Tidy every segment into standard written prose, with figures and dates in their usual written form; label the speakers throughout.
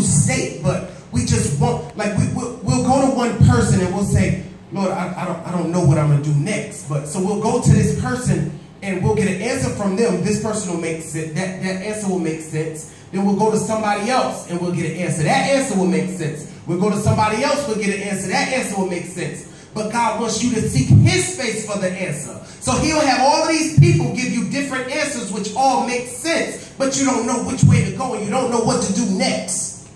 Speaker 1: state, but we just won't, like we'll go to one person and we'll say, Lord, I don't know what I'm going to do next. But so we'll go to this person and we'll get an answer from them. This person will make sense. That answer will make sense. Then we'll go to somebody else and we'll get an answer. That answer will make sense. We'll go to somebody else, we'll get an answer. That answer will make sense. But God wants you to seek his face for the answer. So he'll have all of these people give you different answers which all make sense, but you don't know which way to go and you don't know what to do next.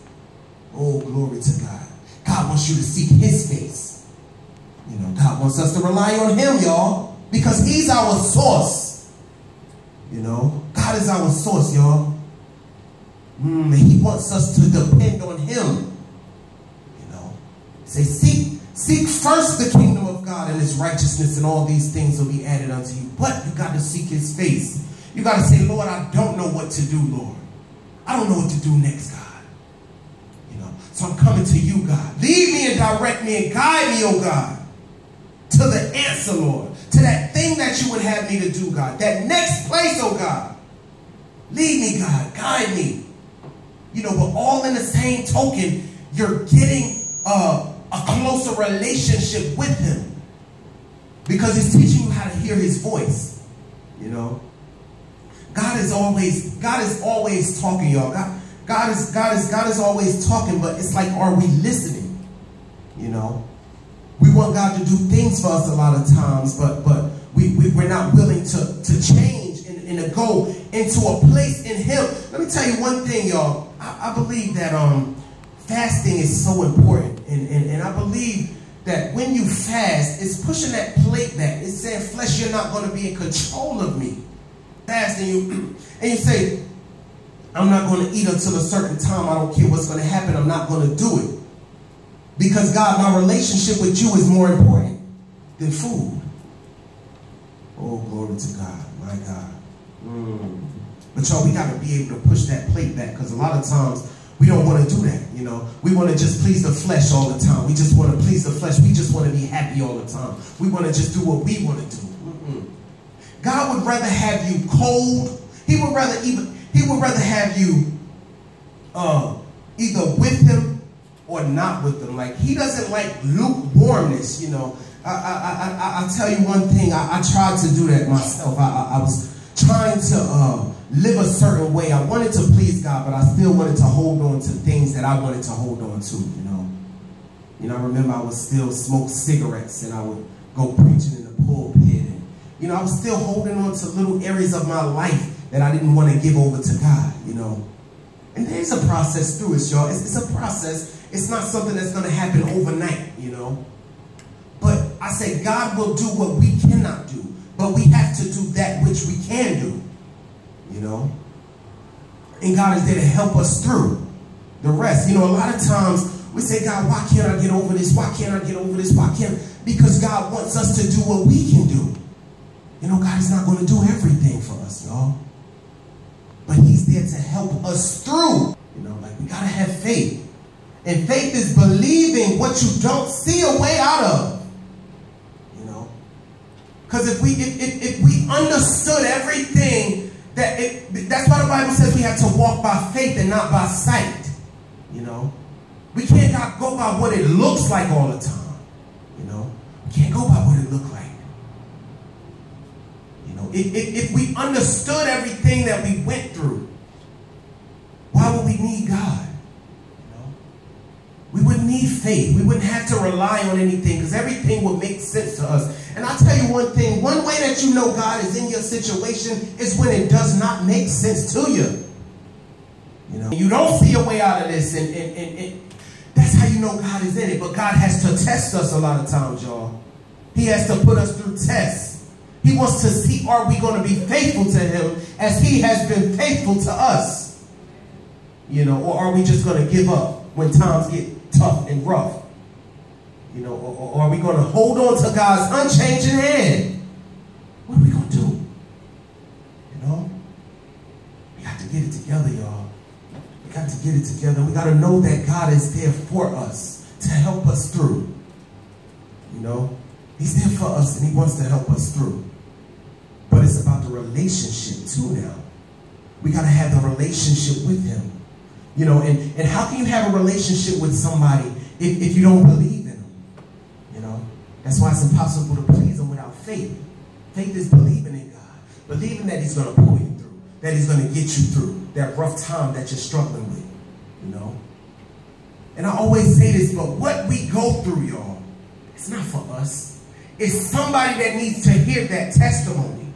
Speaker 1: Oh, glory to God. God wants you to seek his face. You know, God wants us to rely on him, y'all, because he's our source. You know, God is our source, y'all. And he wants us to depend on him. You know, say, seek first the kingdom of God and his righteousness, and all these things will be added unto you. But you got to seek his face. You got to say, Lord, I don't know what to do, Lord. I don't know what to do next, God. You know, so I'm coming to you, God. Lead me and direct me and guide me, oh God, to the answer, Lord, to that thing that you would have me to do, God. That next place, oh God. Lead me, God. Guide me. You know, but all in the same token, you're getting a closer relationship with him, because he's teaching you how to hear his voice. You know, God is always talking, y'all. God is always talking, but it's like, are we listening? You know, we want God to do things for us a lot of times, but we're not willing to change and to go into a place in him. Let me tell you one thing, y'all. I believe that fasting is so important, and I believe that when you fast, it's pushing that plate back. It's saying, flesh, you're not going to be in control of me. Fasting, and you say, I'm not going to eat until a certain time. I don't care what's going to happen. I'm not going to do it. Because, God, my relationship with you is more important than food. Oh, glory to God. My God. But, y'all, we got to be able to push that plate back, because a lot of times we don't want to do that, you know. We want to just please the flesh all the time. We just want to please the flesh. We just want to be happy all the time. We want to just do what we want to do. God would rather have you cold. He would rather have you either with him or not with him. Like, he doesn't like lukewarmness, you know. I'll tell you one thing. I tried to do that myself. I was trying to live a certain way. I wanted to please God, but I still wanted to hold on to things that I wanted to hold on to, you know. You know, I remember I would still smoke cigarettes, and I would go preaching in the pulpit, and, you know, I was still holding on to little areas of my life that I didn't want to give over to God, you know. And there's a process through it, y'all. It's a process. It's not something that's going to happen overnight, you know. But I say God will do what we cannot do, but we have to do that which we can do, you know. And God is there to help us through the rest. You know, a lot of times we say, God, why can't I get over this? Why can't I get over this? Why can't? Because God wants us to do what we can do. You know, God is not going to do everything for us, y'all. But he's there to help us through. You know, like, we got to have faith. And faith is believing what you don't see a way out of. You know, because if we understood everything, that's why the Bible says we have to walk by faith and not by sight. You know, we can't go by what it looks like all the time. You know, we can't go by what it looks like. You know, if we understood everything that we went through, why would we need God? We wouldn't need faith. We wouldn't have to rely on anything, because everything would make sense to us. And I'll tell you one thing. One way that you know God is in your situation is when it does not make sense to you. You know, you don't see a way out of this, and that's how you know God is in it. But God has to test us a lot of times, y'all. He has to put us through tests. He wants to see, are we going to be faithful to him as he has been faithful to us? You know, or are we just going to give up when times get tough and rough? You know, or are we going to hold on to God's unchanging hand? What are we going to do? You know, we got to get it together, y'all. We got to get it together. We got to know that God is there for us to help us through. You know, he's there for us, and he wants to help us through. But it's about the relationship too now. We got to have the relationship with him. You know, and how can you have a relationship with somebody if you don't believe in them? You know, that's why it's impossible to please them without faith. Faith is believing in God, believing that he's going to pull you through, that he's going to get you through that rough time that you're struggling with, you know. And I always say this, but what we go through, y'all, it's not for us. It's somebody that needs to hear that testimony,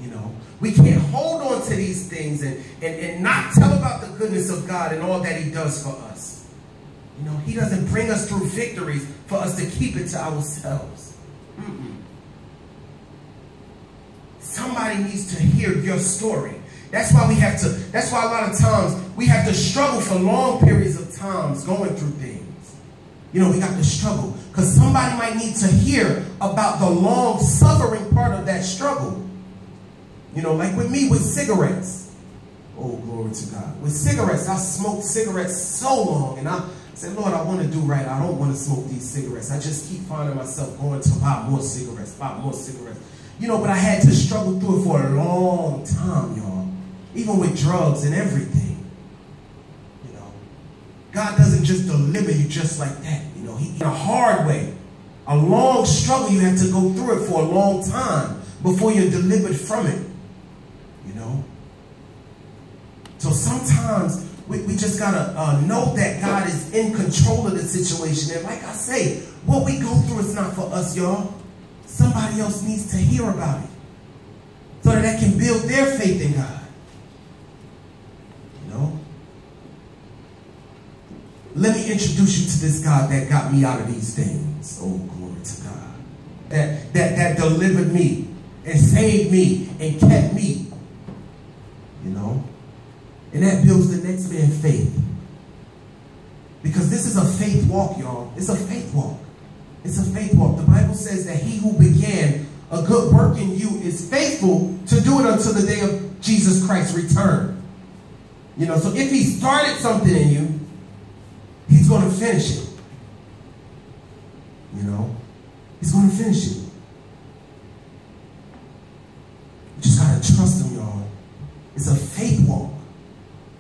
Speaker 1: you know. We can't hold on to these things and not tell about the goodness of God and all that he does for us. You know, he doesn't bring us through victories for us to keep it to ourselves. Somebody needs to hear your story. That's why a lot of times we have to struggle for long periods of times going through things. You know, we got to struggle because somebody might need to hear about the long suffering part of that struggle. You know, like with me with cigarettes. Oh, glory to God. With cigarettes, I smoked cigarettes so long, and I said, Lord, I want to do right. I don't want to smoke these cigarettes. I just keep finding myself going to buy more cigarettes. You know, but I had to struggle through it for a long time, y'all. Even with drugs and everything. You know, God doesn't just deliver you just like that. You know, in a hard way, a long struggle, you have to go through it for a long time before you're delivered from it. You know? So sometimes we just got to know that God is in control of the situation. And like I say, what we go through is not for us, y'all. Somebody else needs to hear about it so that they can build their faith in God. You know? Let me introduce you to this God that got me out of these things. Oh, glory to God. That delivered me and saved me and kept me. You know? And that builds the next man's faith. Because this is a faith walk, y'all. It's a faith walk. It's a faith walk. The Bible says that he who began a good work in you is faithful to do it until the day of Jesus Christ's return. You know, so if he started something in you, he's going to finish it. You know, he's going to finish it. You just got to trust him, y'all. It's a faith walk.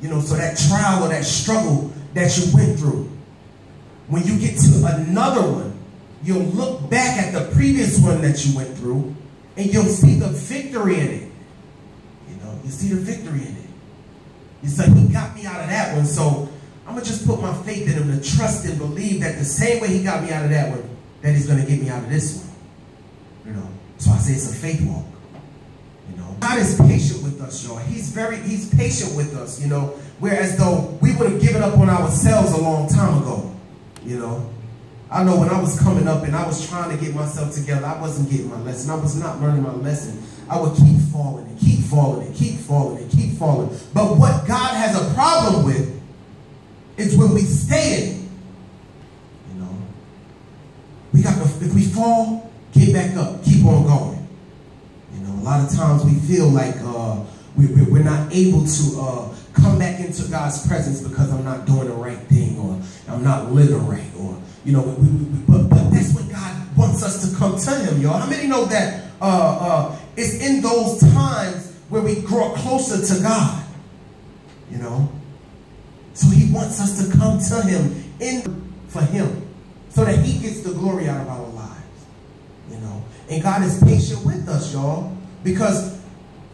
Speaker 1: You know, so that trial or that struggle that you went through, when you get to another one, you'll look back at the previous one that you went through and you'll see the victory in it. You know, you see the victory in it. You say, he got me out of that one, so I'm going to just put my faith in him to trust and believe that the same way he got me out of that one, that he's going to get me out of this one. You know, so I say it's a faith walk. You know, God is patient with us, y'all. He's patient with us, you know, whereas though we would have given up on ourselves a long time ago, you know. I know when I was coming up and I was trying to get myself together, I wasn't getting my lesson. I was not learning my lesson. I would keep falling and keep falling and keep falling and keep falling. But what God has a problem with is when we stay in it. You know, we got to, if we fall, get back up, keep on going. You know, a lot of times we feel like we're not able to come back into God's presence because I'm not doing the right thing, or I'm not living right, or you know, but that's when God wants us to come to him, y'all. How many know that it's in those times where we grow closer to God, you know? So he wants us to come to him for him so that he gets the glory out of our lives, you know? And God is patient with us, y'all, because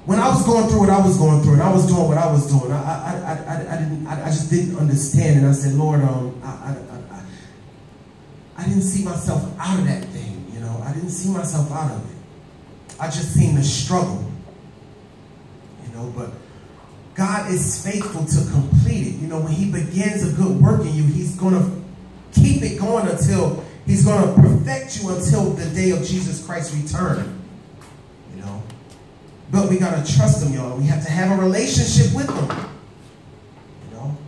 Speaker 1: when I was going through what I was going through and I was doing what I was doing, I just didn't understand. And I said, Lord, I didn't see myself out of that thing, you know. I didn't see myself out of it. I just seen the struggle, you know. But God is faithful to complete it. You know, when he begins a good work in you, he's going to keep it going until he's going to perfect you until the day of Jesus Christ's return, you know. But we got to trust him, y'all. We have to have a relationship with him, you know.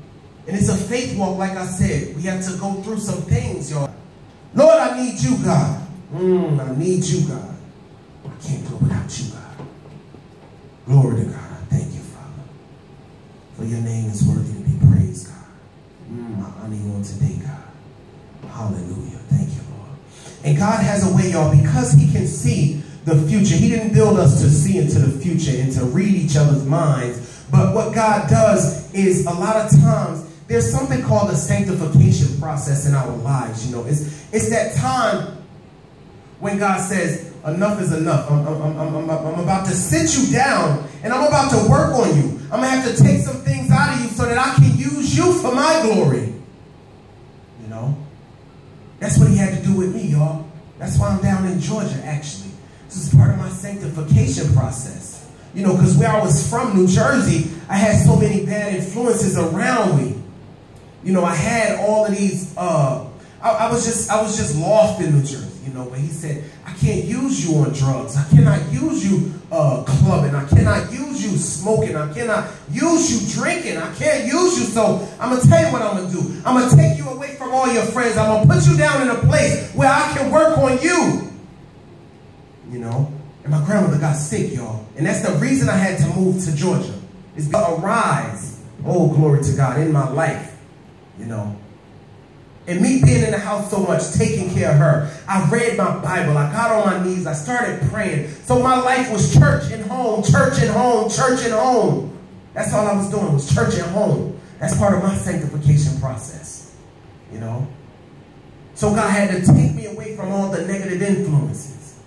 Speaker 1: And it's a faith walk, like I said. We have to go through some things, y'all. Lord, I need you, God. I need you, God. I can't do it without you, God. Glory to God. I thank you, Father. For your name is worthy to be praised, God. I honor you on today, God. Hallelujah. Thank you, Lord. And God has a way, y'all, because he can see the future. He didn't build us to see into the future and to read each other's minds, But what God does is, a lot of times, there's something called the sanctification process in our lives. You know, it's that time when God says, enough is enough. I'm about to sit you down, and I'm about to work on you. I'm going to have to take some things out of you so that I can use you for my glory. You know? That's what he had to do with me, y'all. That's why I'm down in Georgia, actually. This is part of my sanctification process. You know, because where I was from, New Jersey, I had so many bad influences around me. You know, I had all of these, I was just lost in New Jersey, you know, but he said, I can't use you on drugs. I cannot use you clubbing. I cannot use you smoking. I cannot use you drinking. I can't use you. So I'm going to tell you what I'm going to do. I'm going to take you away from all your friends. I'm going to put you down in a place where I can work on you. You know, and my grandmother got sick, y'all. And that's the reason I had to move to Georgia. It's been a rise, oh, glory to God, in my life. You know, and me being in the house so much, taking care of her, I read my Bible, I got on my knees, I started praying. So my life was church and home, church and home, church and home. That's all I was doing, was church and home. That's part of my sanctification process, you know. So God had to take me away from all the negative influences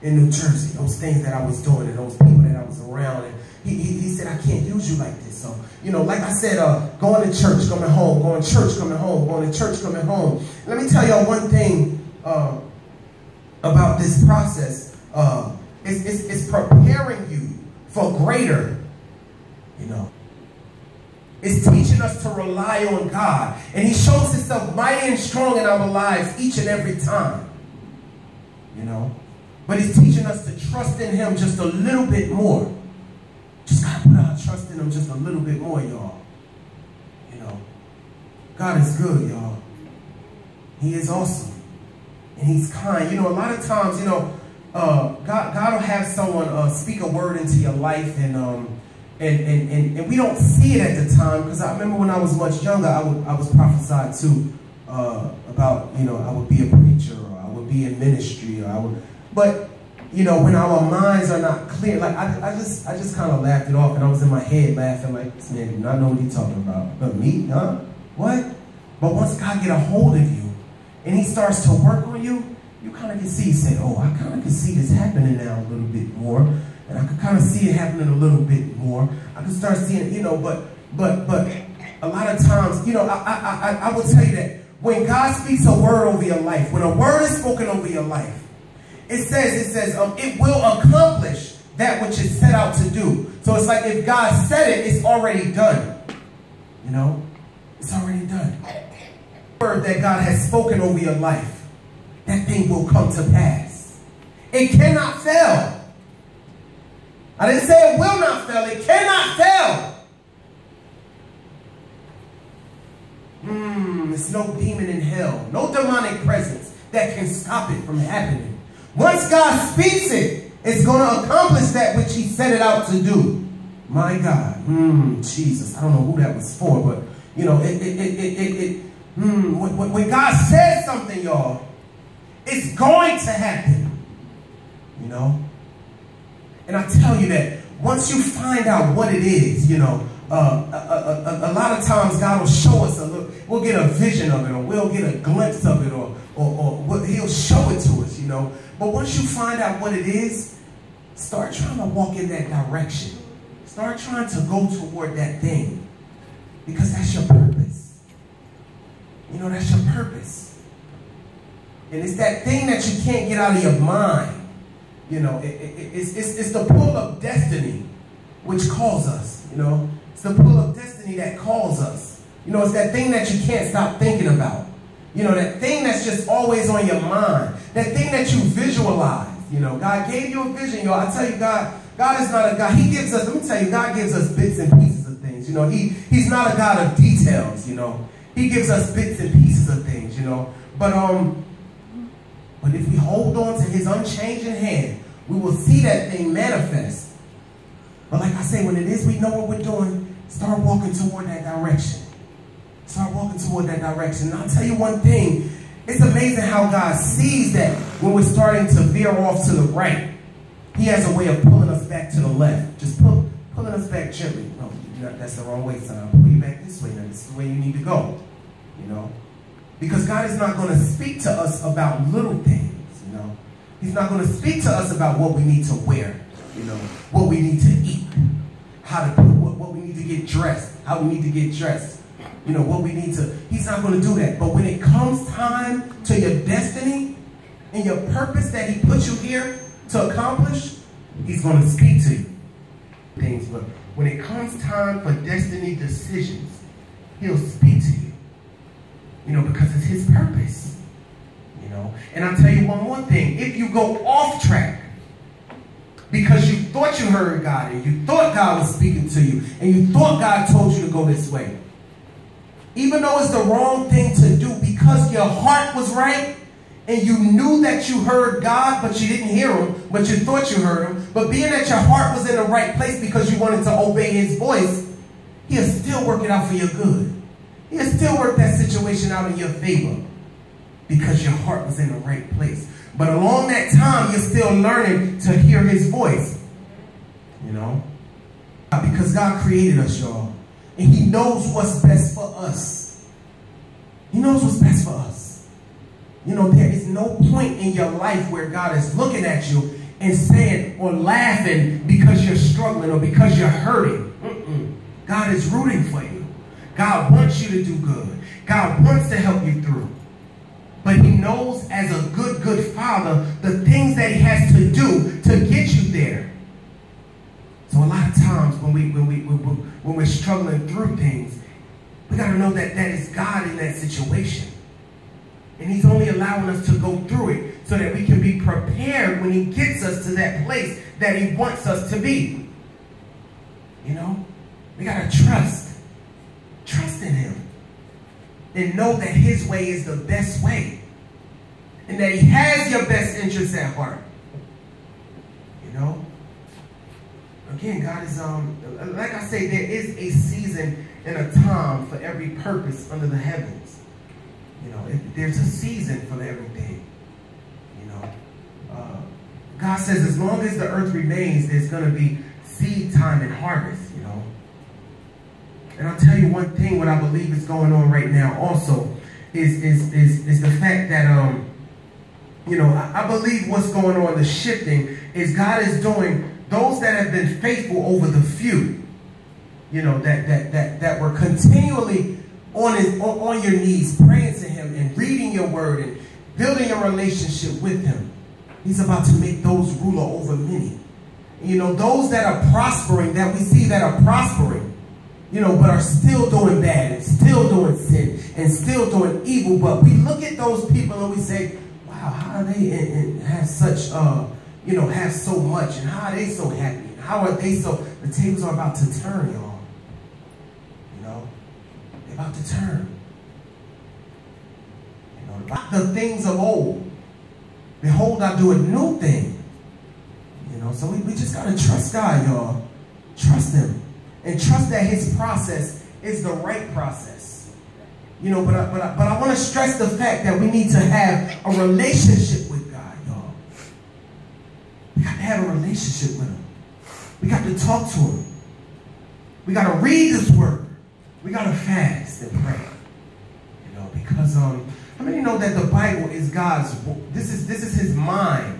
Speaker 1: in New Jersey, those things that I was doing and those people that I was around. And he said, I can't use you like this. So, you know, like I said, going to church, coming home, going to church, coming home, going to church, coming home. Let me tell y'all one thing about this process. It's preparing you for greater, you know. It's teaching us to rely on God. And he shows himself mighty and strong in our lives each and every time, you know. But he's teaching us to trust in him just a little bit more. Just gotta put our trust in him just a little bit more, y'all. You know, God is good, y'all. He is awesome. And he's kind. You know, a lot of times, you know, God will have someone speak a word into your life, and we don't see it at the time. Because I remember when I was much younger, I was prophesied to about, you know, I would be a preacher, or I would be in ministry, or I would. But, you know, when our minds are not clear, like I just kind of laughed it off, and I was in my head laughing like, this man do not know what he's talking about. But me, huh? What? But once God get a hold of you, and he starts to work on you, you kind of can see, say, oh, I kind of can see this happening now a little bit more, and I can kind of see it happening a little bit more. I can start seeing it, you know, but a lot of times, you know, I will tell you that when God speaks a word over your life, when a word is spoken over your life, it says, it will accomplish that which it's set out to do. So it's like if God said it, it's already done. You know? It's already done. The word that God has spoken over your life, that thing will come to pass. It cannot fail. I didn't say it will not fail. It cannot fail. There's no demon in hell, no demonic presence that can stop it from happening. Once God speaks it, it's going to accomplish that which he set it out to do. My God. Jesus. I don't know who that was for, but, you know, when God says something, y'all, it's going to happen. You know? And I tell you that once you find out what it is, you know, a lot of times God will show us a little, we'll get a vision of it, or we'll get a glimpse of it, or he'll show it to us, you know. But once you find out what it is, start trying to walk in that direction. Start trying to go toward that thing. Because that's your purpose. You know, that's your purpose. And it's that thing that you can't get out of your mind. You know, it's the pull of destiny which calls us, you know. It's the pull of destiny that calls us. You know, it's that thing that you can't stop thinking about. You know, that thing that's just always on your mind. That thing that you visualize. You know, God gave you a vision, y'all. I tell you, God is not a God. He gives us, let me tell you, God gives us bits and pieces of things. You know, He's not a God of details, you know. He gives us bits and pieces of things, you know. But if we hold on to his unchanging hand, we will see that thing manifest. But like I say, when it is we know what we're doing, start walking toward that direction. Start walking toward that direction. And I'll tell you one thing. It's amazing how God sees that when we're starting to veer off to the right. He has a way of pulling us back to the left. Just pull pulling us back gently. No, that's the wrong way, son. I'll pull you back this way. Now, this is the way you need to go. You know? Because God is not going to speak to us about little things, you know? He's not going to speak to us about what we need to wear, you know, what we need to eat, how to what we need to get dressed, how we need to get dressed, you know, what we need to. He's not going to do that. But when it comes time to your destiny and your purpose that he put you here to accomplish, he's going to speak to you. Things, but when it comes time for destiny decisions, he'll speak to you, you know, because it's his purpose, you know. And I'll tell you one more thing. If you go off track because you thought you heard God and you thought God was speaking to you and you thought God told you to go this way, even though it's the wrong thing to do, because your heart was right and you knew that you heard God, but you didn't hear him, but you thought you heard him, but being that your heart was in the right place because you wanted to obey his voice, he'll still work it out for your good. He'll still work that situation out in your favor because your heart was in the right place. But along that time, you're still learning to hear his voice, you know, because God created us, y'all, and he knows what's best for us. He knows what's best for us. You know, there is no point in your life where God is looking at you and saying or laughing because you're struggling or because you're hurting. God is rooting for you. God wants you to do good. God wants to help you through. But he knows as a good father the things that he has to do to get you there. So a lot of times when we're struggling through things, we got to know that that is God in that situation. And he's only allowing us to go through it so that we can be prepared when he gets us to that place that he wants us to be. You know? We got to trust. Trust in him. And know that his way is the best way. And that he has your best interests at heart. You know? Again, God is, like I say, there is a season and a time for every purpose under the heavens. You know, there's a season for everything. You know, God says as long as the earth remains, there's going to be seed time and harvest. You know, and I'll tell you one thing. What I believe is going on right now also is the fact that you know, I believe what's going on, the shifting, is God is doing those that have been faithful over the few. You know, that were continually on your knees, praying to him and reading your word and building a relationship with him. He's about to make those ruler over many. You know, those that are prospering, that we see that are prospering, you know, but are still doing bad and still doing sin and still doing evil. But we look at those people and we say, wow, how are they and have such, you know, have so much, and how are they so happy? And how are they so, the tables are about to turn, y'all. About to turn. You know, about the things of old. Behold, I do a new thing. You know, so we just got to trust God, y'all. Trust him. And trust that his process is the right process. You know, but I want to stress the fact that we need to have a relationship with God, y'all. We got to have a relationship with him. We got to talk to him. We got to read this word. We got to fast and pray, you know, because how many know that the Bible is God's, this is his mind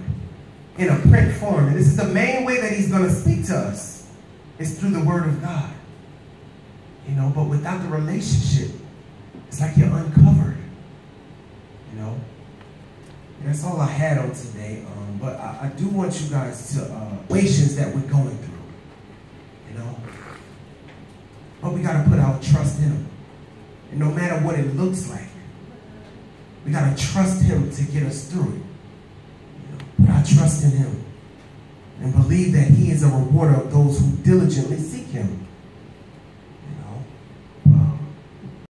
Speaker 1: in a print form, and this is the main way that he's going to speak to us, is through the word of God, you know, but without the relationship, it's like you're uncovered, you know. And that's all I had on today, but I do want you guys to, situations that we're going through, you know. But we got to put our trust in him. And no matter what it looks like, we got to trust him to get us through it. You know, put our trust in him. And believe that he is a rewarder of those who diligently seek him.